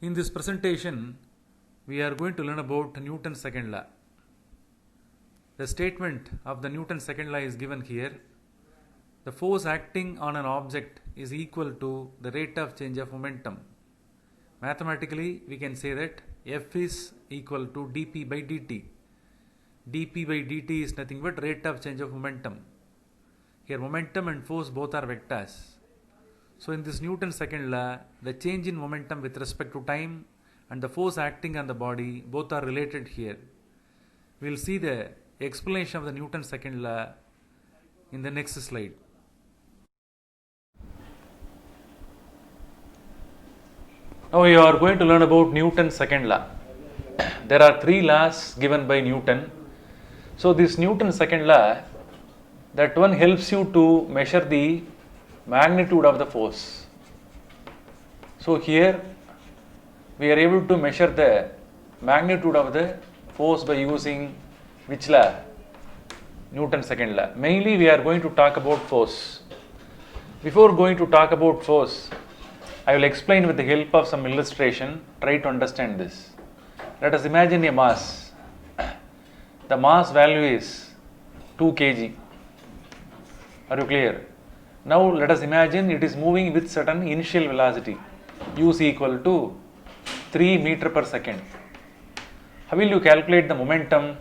In this presentation, we are going to learn about Newton's second law. The statement of the Newton's second law is given here. The force acting on an object is equal to the rate of change of momentum. Mathematically, we can say that F is equal to dp by dt. dp by dt is nothing but rate of change of momentum. Here momentum and force both are vectors. So in this Newton's second law, the change in momentum with respect to time and the force acting on the body both are related here. We will see the explanation of the Newton's second law in the next slide. Now we are going to learn about Newton's second law. There are three laws given by Newton. So this Newton's second law, that one helps you to measure the magnitude of the force. So here we are able to measure the magnitude of the force by using which law? Newton's second law. Mainly we are going to talk about force. Before going to talk about force, I will explain with the help of some illustration. Try to understand this. Let us imagine a mass. The mass value is 2 kg. Are you clear? Now let us imagine it is moving with certain initial velocity. U is equal to 3 meter per second. How will you calculate the momentum?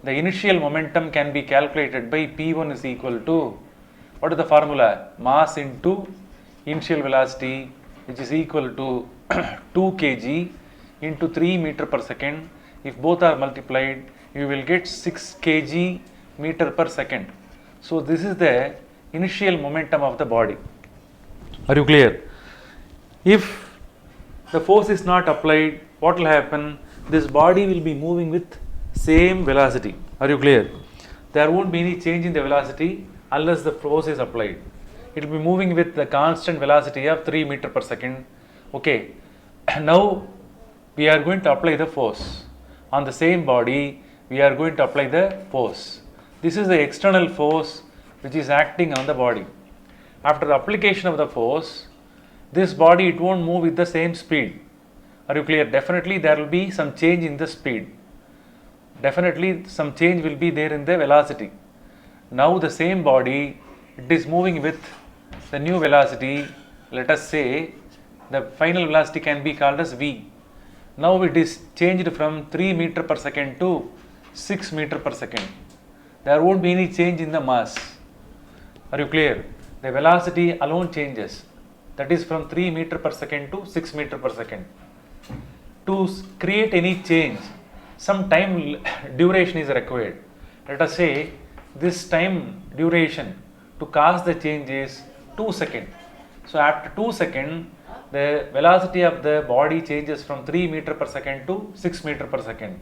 The initial momentum can be calculated by P1 is equal to, what is the formula? Mass into initial velocity, which is equal to 2 kg into 3 meter per second. If both are multiplied, you will get 6 kg meter per second. So this is the initial momentum of the body. Are you clear? If the force is not applied, what will happen? This body will be moving with same velocity. Are you clear? There won't be any change in the velocity unless the force is applied. It will be moving with the constant velocity of 3 meter per second. Okay. Now we are going to apply the force. On the same body, we are going to apply the force. This is the external force which is acting on the body. After the application of the force, this body, it won't move with the same speed. Are you clear? Definitely there will be some change in the speed. Definitely some change will be there in the velocity. Now the same body, it is moving with the new velocity. Let us say the final velocity can be called as V. Now it is changed from 3 meter per second to 6 meter per second. There won't be any change in the mass. Are you clear? The velocity alone changes. That is from 3 meter per second to 6 meter per second. To create any change, some time duration is required. Let us say this time duration to cause the change is 2 seconds. So after 2 seconds, the velocity of the body changes from 3 meter per second to 6 meter per second.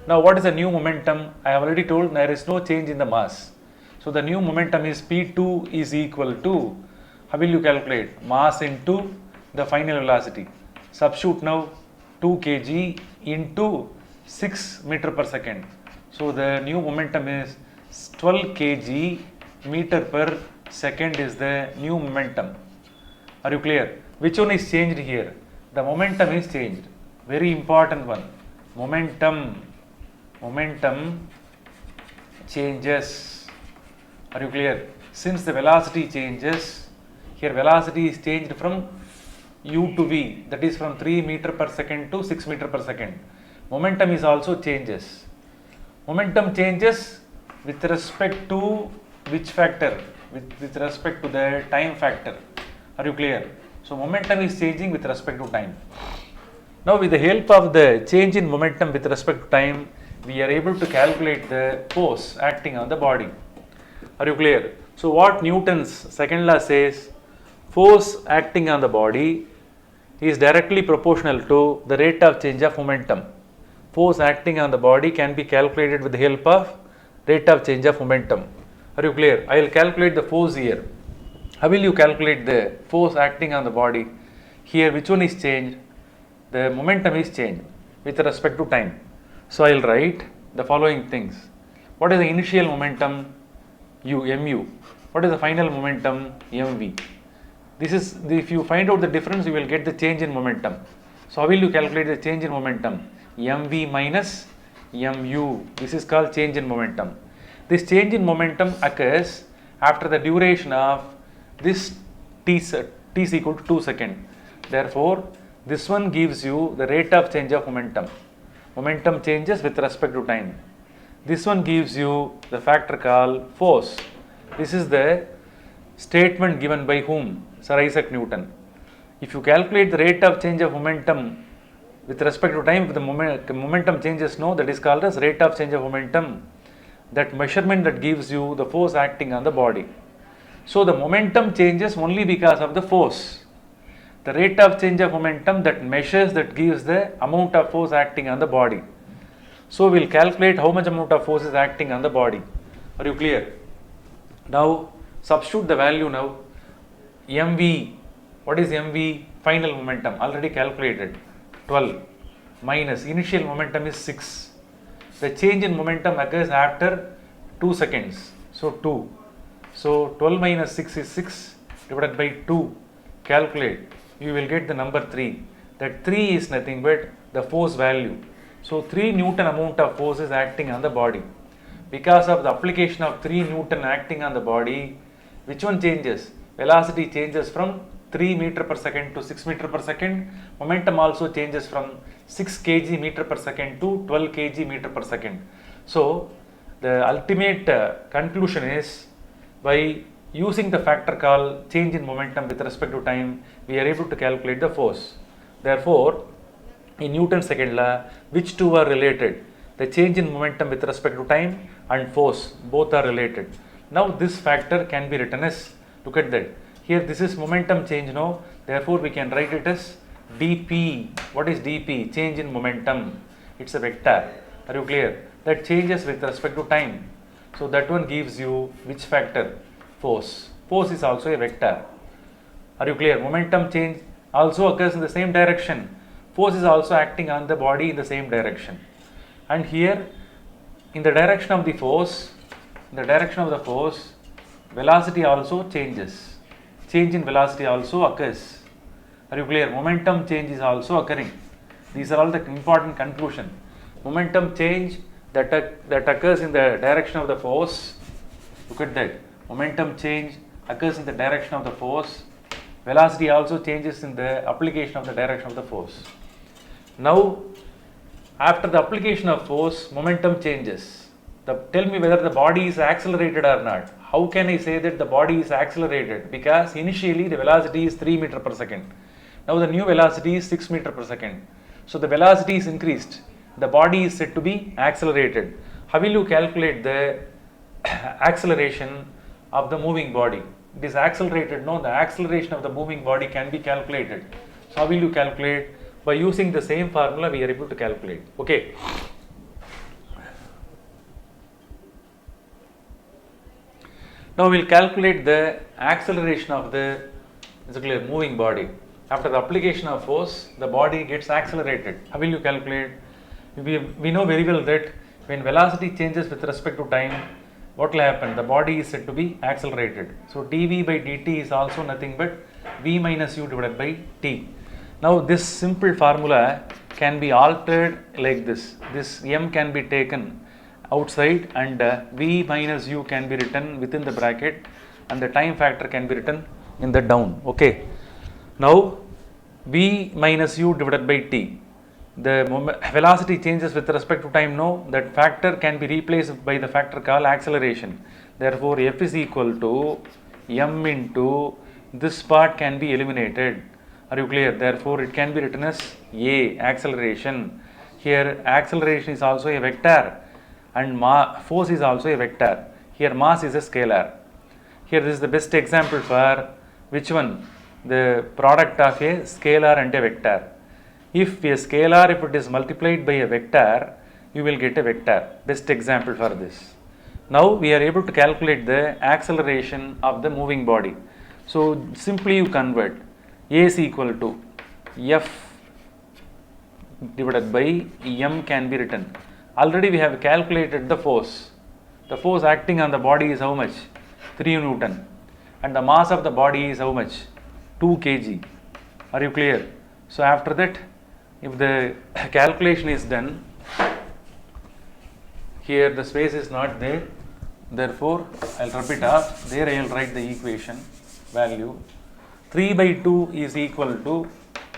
Now what is the new momentum? I have already told there is no change in the mass. So the new momentum is P2 is equal to, how will you calculate? Mass into the final velocity. Substitute now 2 kg into 6 meter per second. So the new momentum is 12 kg meter per second is the new momentum. Are you clear? Which one is changed here? The momentum is changed. Very important one. Momentum changes. Are you clear? Since the velocity changes, here velocity is changed from U to V, that is from 3 meter per second to 6 meter per second. Momentum is also changes. Momentum changes with respect to which factor? With respect to the time factor. Are you clear? So momentum is changing with respect to time. Now with the help of the change in momentum with respect to time, we are able to calculate the force acting on the body. Are you clear? So what Newton's second law says, force acting on the body is directly proportional to the rate of change of momentum. Force acting on the body can be calculated with the help of rate of change of momentum. Are you clear? I will calculate the force here. How will you calculate the force acting on the body? Here which one is changed? The momentum is changed with respect to time. So I will write the following things. What is the initial momentum? Mu. What is the final momentum? Mv. This is, if you find out the difference, you will get the change in momentum. So how will you calculate the change in momentum? mv minus mu. This is called change in momentum. This change in momentum occurs after the duration of this t is equal to 2 seconds. Therefore, this one gives you the rate of change of momentum. Momentum changes with respect to time. This one gives you the factor called force. This is the statement given by whom? Sir Isaac Newton. If you calculate the rate of change of momentum with respect to time, if the momentum changes, no, that is called as rate of change of momentum. That measurement that gives you the force acting on the body. So the momentum changes only because of the force. The rate of change of momentum that measures, that gives the amount of force acting on the body. So we will calculate how much amount of force is acting on the body. Are you clear? Now substitute the value now. mv, what is mv? Final momentum, already calculated, 12 minus initial momentum is 6. The change in momentum occurs after 2 seconds. So 2. So 12 minus 6 is 6 divided by 2. Calculate. You will get the number 3. That 3 is nothing but the force value. So 3 Newton amount of force is acting on the body. Because of the application of 3 Newton acting on the body, which one changes? Velocity changes from 3 meter per second to 6 meter per second. Momentum also changes from 6 kg meter per second to 12 kg meter per second. So the ultimate conclusion is, by using the factor called change in momentum with respect to time, we are able to calculate the force. Therefore, in Newton's second law, which two are related? The change in momentum with respect to time and force, both are related. Now this factor can be written as, look at that. Here this is momentum change now, therefore we can write it as dp. What is dp? Change in momentum. It's a vector. Are you clear? That changes with respect to time. So that one gives you which factor? Force. Force is also a vector. Are you clear? Momentum change also occurs in the same direction. Force is also acting on the body in the same direction. And here, in the direction of the force, velocity also changes. Change in velocity also occurs. Are you clear? Momentum change is also occurring. These are all the important conclusion. Momentum change that occurs in the direction of the force. Look at that. Momentum change occurs in the direction of the force. Velocity also changes in the application of the direction of the force. Now, after the application of force, momentum changes. Tell me whether the body is accelerated or not. How can I say that the body is accelerated? Because initially the velocity is 3 meter per second. Now the new velocity is 6 meter per second. So the velocity is increased. The body is said to be accelerated. How will you calculate the acceleration of the moving body? It is accelerated. No, the acceleration of the moving body can be calculated. So how will you calculate? By using the same formula we are able to calculate. Okay. Now we will calculate the acceleration of the moving body. After the application of force, the body gets accelerated. How will you calculate? We know very well that when velocity changes with respect to time, what will happen? The body is said to be accelerated. So dv by dt is also nothing but v minus u divided by t. Now this simple formula can be altered like this. This m can be taken outside and v minus u can be written within the bracket, and the time factor can be written in the down. Okay. Now v minus u divided by t. The velocity changes with respect to time. No, that factor can be replaced by the factor called acceleration. Therefore f is equal to m into this part can be eliminated. Are you clear? Therefore it can be written as a, acceleration. Here acceleration is also a vector and force is also a vector. Here mass is a scalar. Here this is the best example for which one? The product of a scalar and a vector. If a scalar, if it is multiplied by a vector, you will get a vector. Best example for this. Now we are able to calculate the acceleration of the moving body. So simply you convert. A is equal to F divided by M can be written. Already we have calculated the force. The force acting on the body is how much? 3 Newton. And the mass of the body is how much? 2 kg. Are you clear? So after that, if the calculation is done, here the space is not there, therefore I'll rub it off. There I will write the equation value. 3 by 2 is equal to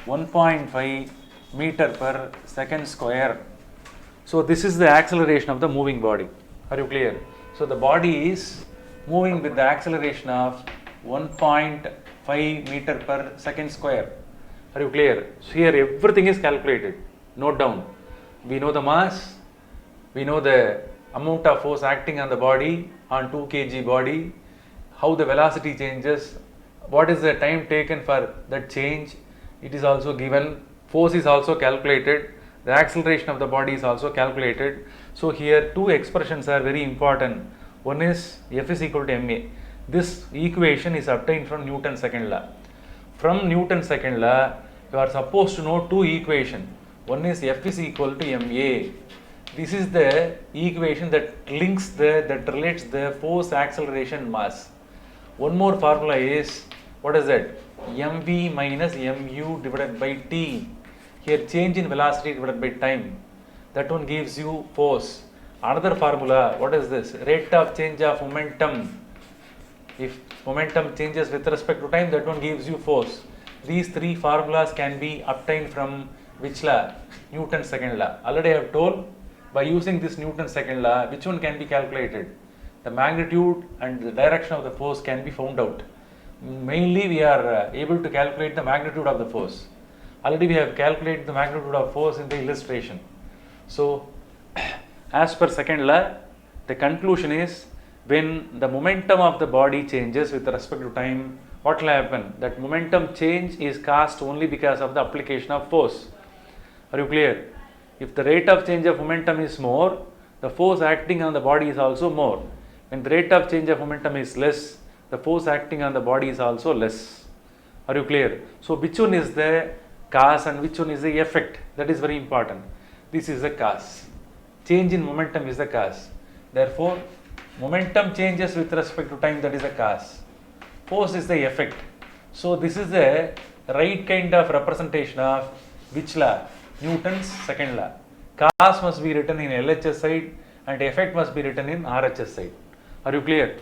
1.5 meter per second square. So this is the acceleration of the moving body. Are you clear? So the body is moving with the acceleration of 1.5 meter per second square. Are you clear? So here everything is calculated. Note down. We know the mass, we know the amount of force acting on the body, on 2 kg body, how the velocity changes, what is the time taken for that change, it is also given, force is also calculated, the acceleration of the body is also calculated. So here two expressions are very important. One is F is equal to ma. This equation is obtained from Newton's second law. From Newton's second law, you are supposed to know two equations. One is F is equal to ma. This is the equation that relates the force, acceleration, mass. One more formula is, what is that? mv minus mu divided by t. Here change in velocity divided by time. That one gives you force. Another formula, what is this? Rate of change of momentum. If momentum changes with respect to time, that one gives you force. These three formulas can be obtained from which law? Newton's second law. Already I have told, by using this Newton's second law, which one can be calculated? The magnitude and the direction of the force can be found out. Mainly we are able to calculate the magnitude of the force. Already we have calculated the magnitude of force in the illustration. So as per second law, the conclusion is, when the momentum of the body changes with respect to time, what will happen? That momentum change is caused only because of the application of force. Are you clear? If the rate of change of momentum is more, the force acting on the body is also more. When the rate of change of momentum is less, the force acting on the body is also less. Are you clear? So which one is the cause and which one is the effect? That is very important. This is the cause. Change in momentum is the cause. Therefore, momentum changes with respect to time, that is the cause. Force is the effect. So this is the right kind of representation of which law? Newton's second law. Cause must be written in LHS side and effect must be written in RHS side. Are you clear?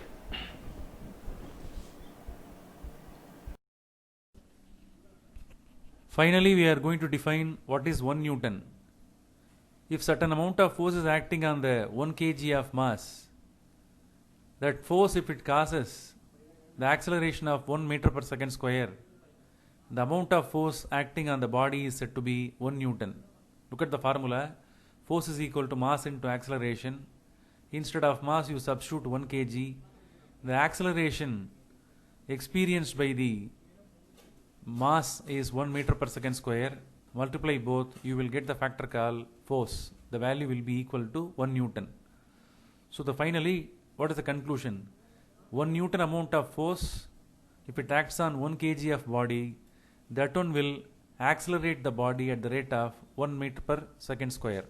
Finally, we are going to define what is 1 Newton. If certain amount of force is acting on the 1 kg of mass, that force, if it causes the acceleration of 1 meter per second square, the amount of force acting on the body is said to be 1 Newton. Look at the formula. Force is equal to mass into acceleration. Instead of mass, you substitute 1 kg. The acceleration experienced by the mass is 1 meter per second square. Multiply both, you will get the factor called force. The value will be equal to 1 Newton. So finally, what is the conclusion? 1 Newton amount of force, if it acts on 1 kg of body, that one will accelerate the body at the rate of 1 meter per second square.